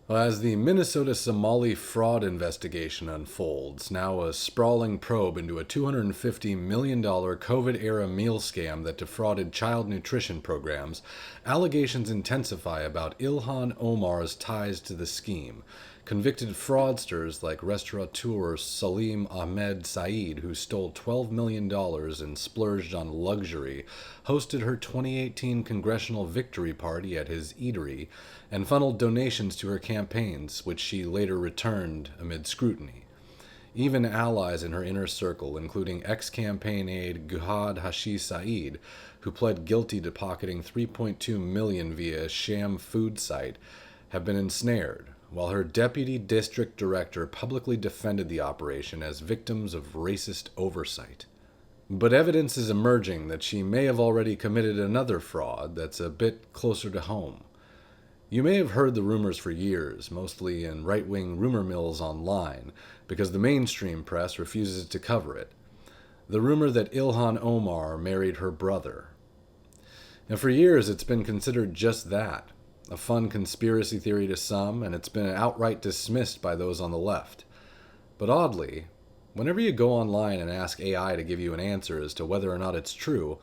Well, as the Minnesota Somali fraud investigation unfolds, now a sprawling probe into a $250 million COVID-era meal scam that defrauded child nutrition programs, allegations intensify about Ilhan Omar's ties to the scheme. Convicted fraudsters like restaurateur Salim Ahmed Saeed, who stole $12 million and splurged on luxury, hosted her 2018 congressional victory party at his eatery, and funneled donations to her campaigns, which she later returned amid scrutiny. Even allies in her inner circle, including ex-campaign aide Guhad Hashi Saeed, who pled guilty to pocketing $3.2 million via a sham food site, have been ensnared, while her deputy district director publicly defended the operation as victims of racist oversight. But evidence is emerging that she may have already committed another fraud that's a bit closer to home. You may have heard the rumors for years, mostly in right-wing rumor mills online, because the mainstream press refuses to cover it. The rumor that Ilhan Omar married her brother. Now, for years, it's been considered just that, a fun conspiracy theory to some, and it's been outright dismissed by those on the left. But oddly, whenever you go online and ask AI to give you an answer as to whether or not it's true,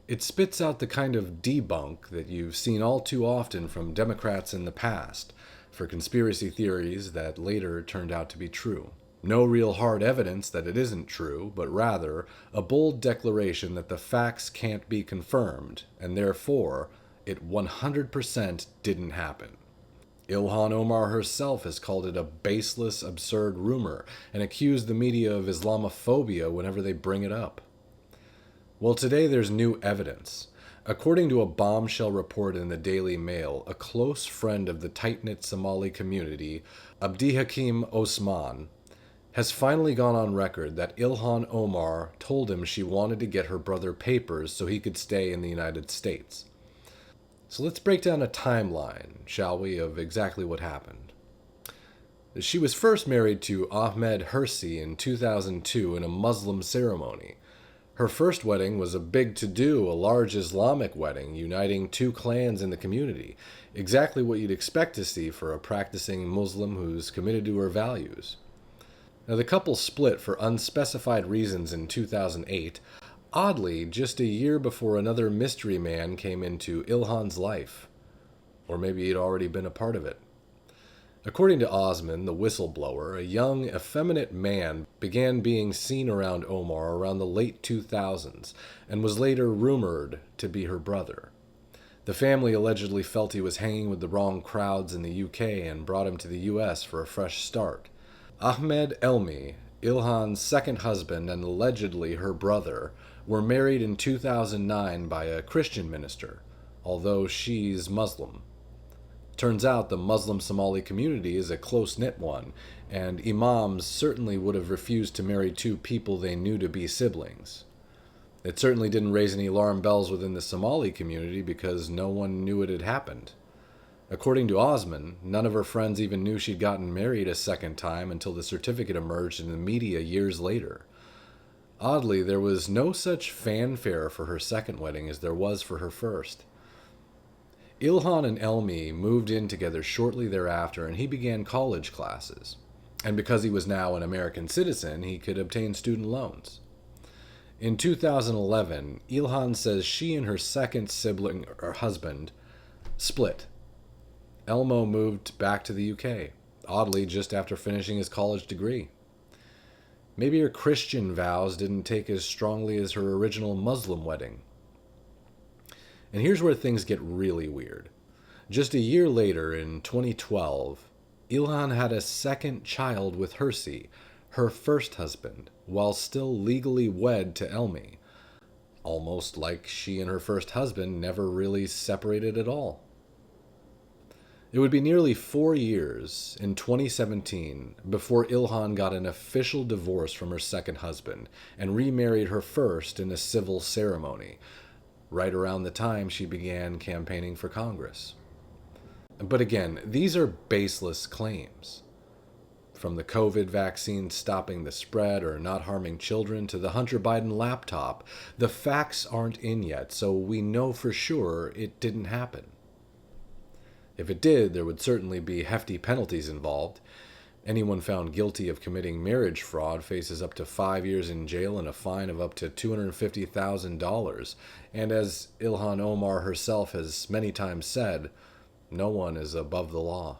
it spits out the kind of debunk that you've seen all too often from Democrats in the past for conspiracy theories that later turned out to be true. No real hard evidence that it isn't true, but rather a bold declaration that the facts can't be confirmed, and therefore it 100% didn't happen. Ilhan Omar herself has called it a baseless, absurd rumor and accused the media of Islamophobia whenever they bring it up. Well, today there's new evidence. According to a bombshell report in the Daily Mail, a close friend of the tight-knit Somali community, Abdihakim Osman, has finally gone on record that Ilhan Omar told him she wanted to get her brother papers so he could stay in the United States. So let's break down a timeline, shall we, of exactly what happened. She was first married to Ahmed Hirsi in 2002 in a Muslim ceremony. Her first wedding was a big to-do, a large Islamic wedding, uniting two clans in the community, exactly what you'd expect to see for a practicing Muslim who's committed to her values. Now, the couple split for unspecified reasons in 2008, oddly, just a year before another mystery man came into Ilhan's life. Or maybe he'd already been a part of it. According to Osman, the whistleblower, a young, effeminate man began being seen around Omar around the late 2000s and was later rumored to be her brother. The family allegedly felt he was hanging with the wrong crowds in the UK and brought him to the US for a fresh start. Ahmed Elmi, Ilhan's second husband and allegedly her brother, were married in 2009 by a Christian minister, although she's Muslim. Turns out the Muslim Somali community is a close-knit one, and imams certainly would have refused to marry two people they knew to be siblings. It certainly didn't raise any alarm bells within the Somali community because no one knew it had happened. According to Osman, none of her friends even knew she'd gotten married a second time until the certificate emerged in the media years later. Oddly, there was no such fanfare for her second wedding as there was for her first. Ilhan and Elmi moved in together shortly thereafter, and he began college classes. And because he was now an American citizen, he could obtain student loans. In 2011, Ilhan says she and her second sibling, or husband, split. Elmo moved back to the UK, oddly just after finishing his college degree. Maybe her Christian vows didn't take as strongly as her original Muslim wedding. And here's where things get really weird. Just a year later, in 2012, Ilhan had a second child with Hirsi, her first husband, while still legally wed to Elmi. Almost like she and her first husband never really separated at all. It would be nearly 4 years, in 2017, before Ilhan got an official divorce from her second husband and remarried her first in a civil ceremony, right around the time she began campaigning for Congress. But again, these are baseless claims. From the COVID vaccine stopping the spread or not harming children to the Hunter Biden laptop, the facts aren't in yet, so we know for sure it didn't happen. If it did, there would certainly be hefty penalties involved. Anyone found guilty of committing marriage fraud faces up to 5 years in jail and a fine of up to $250,000. And as Ilhan Omar herself has many times said, no one is above the law.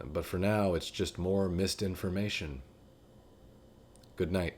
But for now, it's just more misinformation. Good night.